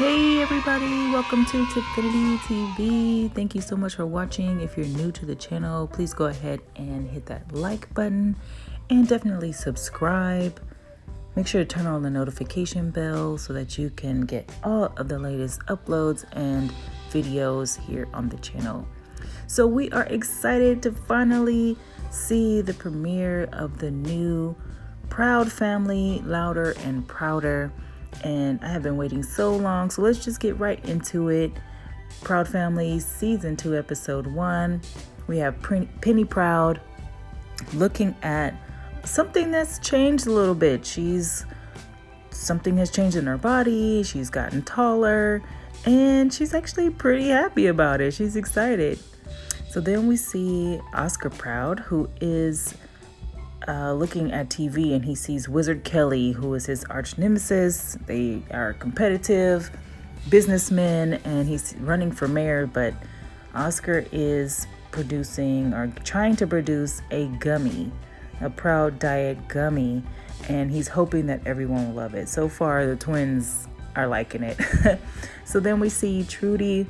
Hey everybody, welcome to Tiffany TV. Thank you so much for watching. If you're new to the channel, please go ahead and hit that like button and definitely subscribe. Make sure to turn on the notification bell so that you can get all of the latest uploads and videos here on the channel. So we are excited to finally see the premiere of the new Proud Family, Louder and Prouder. And I have been waiting so long, so let's just get right into it. Proud Family Season 2, Episode 1. We have Penny Proud looking at something that's changed a little bit. Something has changed in her body. She's gotten taller, and she's actually pretty happy about it. She's excited. So then we see Oscar Proud, who is looking at TV, and he sees Wizard Kelly, who is his arch nemesis. They are competitive businessmen, and he's running for mayor, but Oscar is producing or trying to produce a gummy, a Proud Diet gummy, and he's hoping that everyone will love it. So far, the twins are liking it. So then we see Trudy.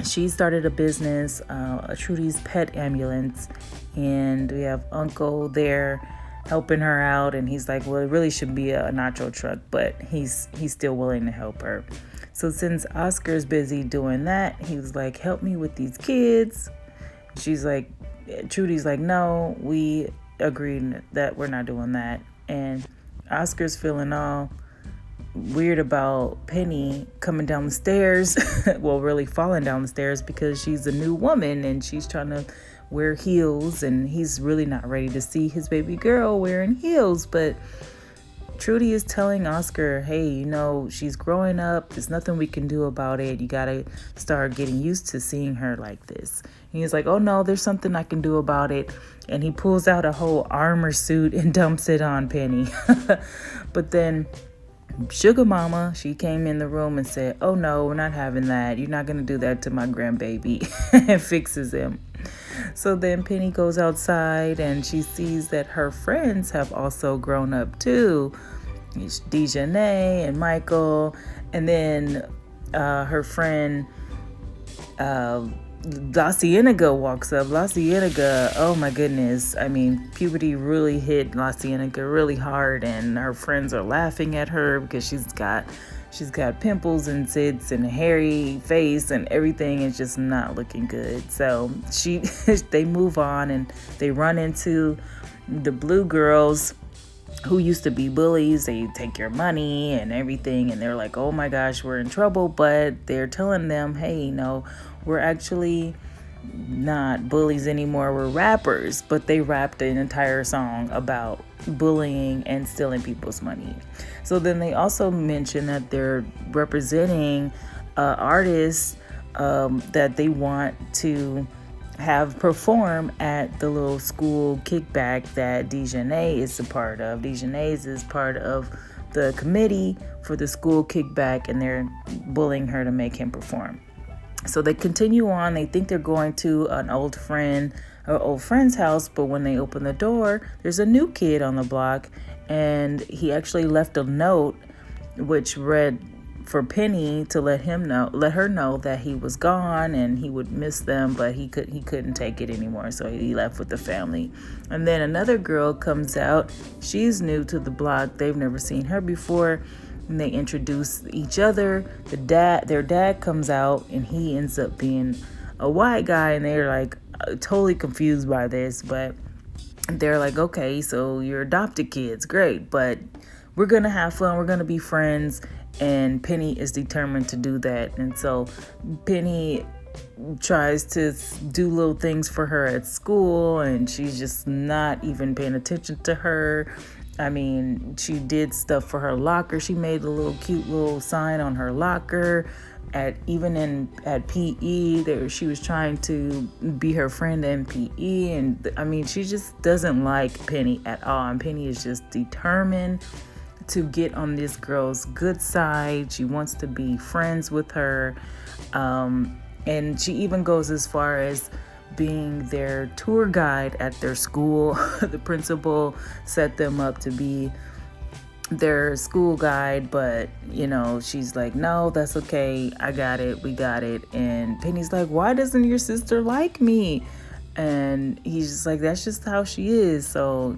She started a business, Trudy's Pet Ambulance, and we have Uncle there helping her out, and he's like, well, it really should be a nacho truck, but he's still willing to help her. So since Oscar's busy doing that, he was like, help me with these kids. Trudy's like, no, we agreed that we're not doing that. And Oscar's feeling all weird about Penny coming down the stairs, well, really falling down the stairs, because she's a new woman and she's trying to wear heels, and he's really not ready to see his baby girl wearing heels. But Trudy is telling Oscar, hey, she's growing up. There's nothing we can do about it. You gotta start getting used to seeing her like this. And he's like, oh no, there's something I can do about it. And he pulls out a whole armor suit and dumps it on Penny. But then Sugar Mama, she came in the room and said, oh no, we're not having that. You're not going to do that to my grandbaby. And fixes him. So then Penny goes outside and she sees that her friends have also grown up too. Dejanay and Michael. And then her friend La Cienega walks up. La Cienega, oh my goodness. I mean, puberty really hit La Cienega really hard, and her friends are laughing at her because she's got pimples and zits and a hairy face, and everything is just not looking good. So they move on, and they run into the Blue Girls, who used to be bullies. They take your money and everything, and they're like, oh my gosh, we're in trouble. But they're telling them, hey, we're actually not bullies anymore, we're rappers. But they rapped an entire song about bullying and stealing people's money. So then they also mention that they're representing artists that they want to have perform at the little school kickback that Dejanay is a part of. Dejanay is part of the committee for the school kickback, and they're bullying her to make him perform. So they continue on. They think they're going to an old friend's house, but when they open the door, there's a new kid on the block, and he actually left a note which read for Penny to let her know that he was gone and he would miss them, but he couldn't take it anymore, so he left with the family. And then another girl comes out. She's new to the block. They've never seen her before. And they introduce each other. Their dad comes out, and he ends up being a white guy, and they're like totally confused by this, but they're like, okay, so you're adopted kids, great, but we're gonna have fun, we're gonna be friends. And Penny is determined to do that. And so Penny tries to do little things for her at school, and she's just not even paying attention to her. I mean, she did stuff for her locker. She made a cute little sign on her locker. At PE, she was trying to be her friend in PE. And I mean, she just doesn't like Penny at all. And Penny is just determined to get on this girl's good side. She wants to be friends with her. And she even goes as far as being their tour guide at their school. The principal set them up to be their school guide, but she's like, no, that's okay, I got it, we got it. And Penny's like, why doesn't your sister like me? And he's just like, that's just how she is. So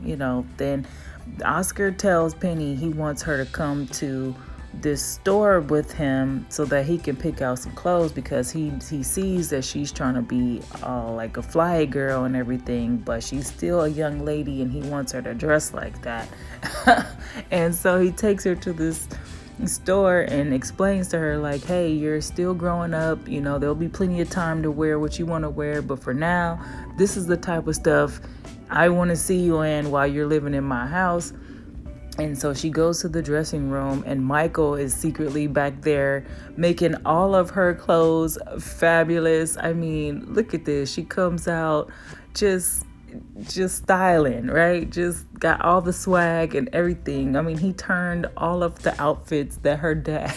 then Oscar tells Penny he wants her to come to this store with him so that he can pick out some clothes, because he sees that she's trying to be all like a fly girl and everything, but she's still a young lady and he wants her to dress like that. And so he takes her to this store and explains to her like, hey, you're still growing up, there'll be plenty of time to wear what you want to wear, but for now, this is the type of stuff I want to see you in while you're living in my house. And so she goes to the dressing room, and Michael is secretly back there making all of her clothes fabulous. I mean, look at this. She comes out just styling, right? Just got all the swag and everything. I mean, he turned all of the outfits that her dad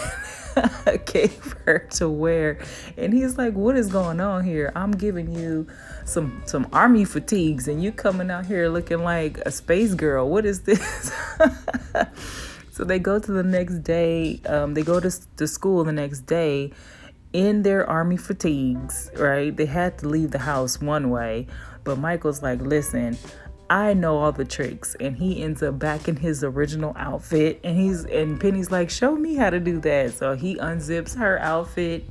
gave her to wear, and he's like, what is going on here? I'm giving you some army fatigues and you coming out here looking like a space girl. What is this? So they go to the next day, they go to school the next day in their army fatigues, right? They had to leave the house one way, but Michael's like, listen, I know all the tricks, and he ends up back in his original outfit, and Penny's like, show me how to do that. So he unzips her outfit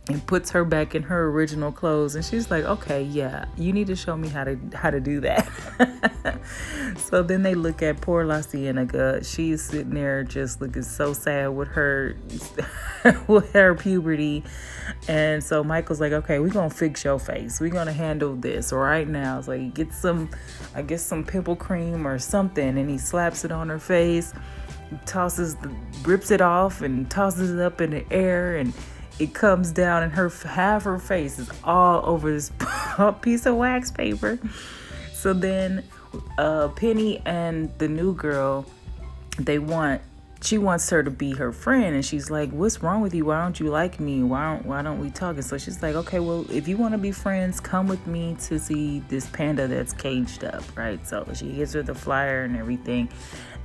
and puts her back in her original clothes, and she's like, okay, yeah, you need to show me how to do that. So then they look at poor La Cienega. She's sitting there just looking so sad with her with her puberty. And so Michael's like, okay, we're gonna fix your face, we're gonna handle this right now. So he gets some pimple cream or something, and he slaps it on her face, rips it off and tosses it up in the air, and it comes down, and half her face is all over this piece of wax paper. So then Penny and the new girl, she wants her to be her friend, and she's like, what's wrong with you? Why don't you like me? Why don't we talk? And so she's like, okay, well, if you want to be friends, come with me to see this panda that's caged up, right? So she gives her the flyer and everything.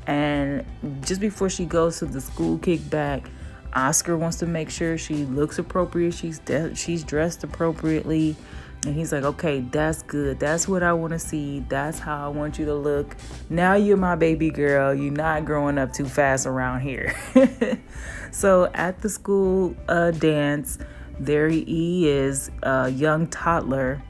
And just before she goes to the school kickback, Oscar wants to make sure she looks appropriate, she's dressed appropriately, and he's like, okay, that's good, that's what I want to see, that's how I want you to look. Now you're my baby girl, you're not growing up too fast around here. So at the school dance, there he is, a young toddler.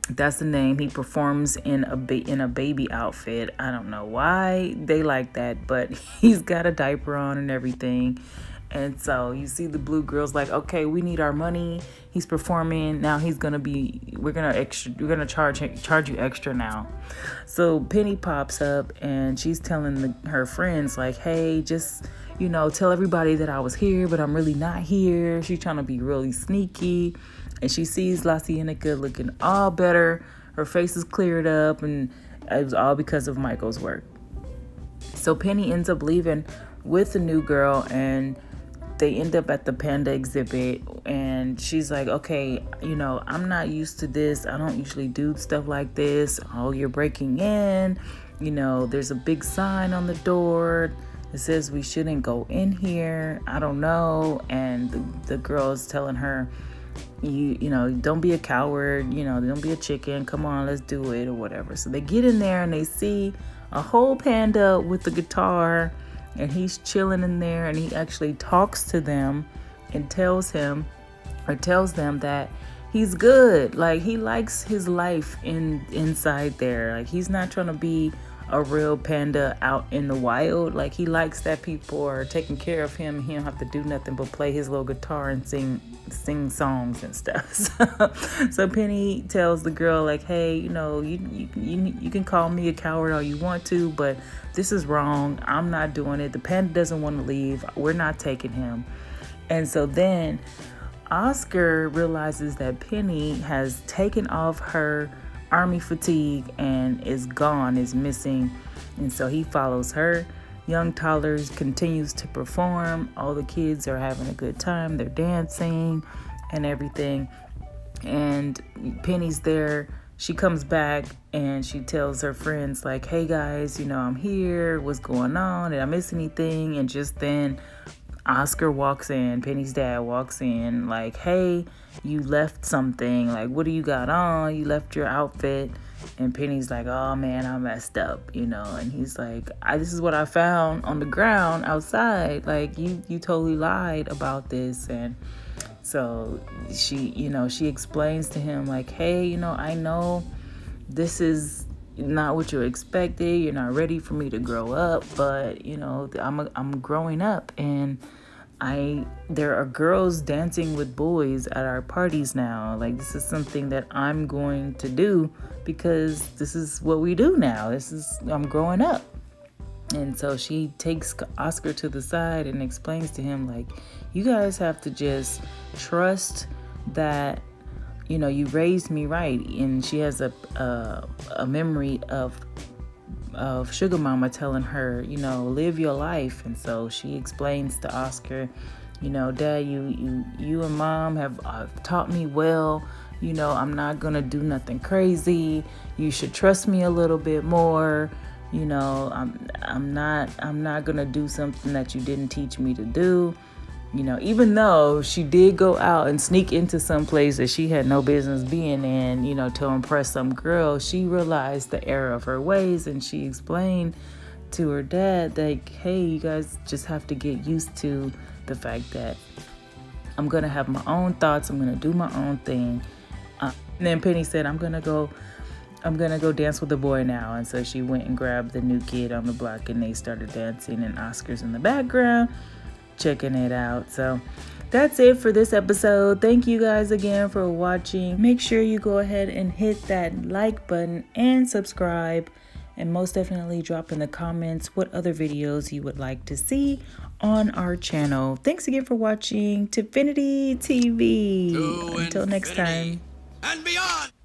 That's the name. He performs in a baby outfit. I don't know why they like that, but he's got a diaper on and everything. And so you see the blue girls like, okay, we need our money. He's performing now. We're gonna charge you extra now. So Penny pops up, and she's telling her friends like, hey, just tell everybody that I was here, but I'm really not here. She's trying to be really sneaky, and she sees La Cienega looking all better. Her face is cleared up, and it was all because of Michael's work. So Penny ends up leaving with the new girl, and they end up at the panda exhibit, and she's like, okay, I'm not used to this. I don't usually do stuff like this. Oh, you're breaking in. There's a big sign on the door. It says we shouldn't go in here. I don't know. And the girl is telling her, don't be a coward. Don't be a chicken. Come on, let's do it or whatever. So they get in there, and they see a whole panda with the guitar, and he's chilling in there, and he actually talks to them and tells them that he's good. Like, he likes his life inside there. Like, he's not trying to be a real panda out in the wild. Like, he likes that people are taking care of him. He don't have to do nothing but play his little guitar and sing songs and stuff. So Penny tells the girl like, hey, you can call me a coward all you want to, but this is wrong. I'm not doing it. The panda doesn't want to leave. We're not taking him. And so then Oscar realizes that Penny has taken off her army fatigue and is missing. And so he follows her. Young toddler continues to perform. All the kids are having a good time. They're dancing and everything. And Penny's there she comes back and she tells her friends like, hey guys, I'm here, what's going on, did I miss anything? And just then Oscar walks in, Penny's dad walks in like, hey, you left something, like what do you got on, you left your outfit. And Penny's like, oh man, I messed up, and he's like, this is what I found on the ground outside, like you totally lied about this. And so she explains to him like, hey, I know this is not what you expected, you're not ready for me to grow up, but I'm growing up, and there are girls dancing with boys at our parties now. Like, this is something that I'm going to do because this is what we do now. I'm growing up. And so she takes Oscar to the side and explains to him like, you guys have to just trust that you raised me right. And she has a memory of Sugar Mama telling her, live your life. And so she explains to Oscar, Dad, you and Mom have taught me well. I'm not gonna do nothing crazy. You should trust me a little bit more. I'm not gonna do something that you didn't teach me to do. Even though she did go out and sneak into some place that she had no business being in, to impress some girl, she realized the error of her ways, and she explained to her dad like, hey, you guys just have to get used to the fact that I'm gonna have my own thoughts, I'm gonna do my own thing. And then Penny said, I'm gonna go dance with the boy now. And so she went and grabbed the new kid on the block, and they started dancing, and Oscar's in the background checking it out. So that's it for this episode. Thank you guys again for watching. Make sure you go ahead and hit that like button and subscribe, and most definitely drop in the comments what other videos you would like to see on our channel. Thanks again for watching Tifffinity TV. Until next time. And beyond.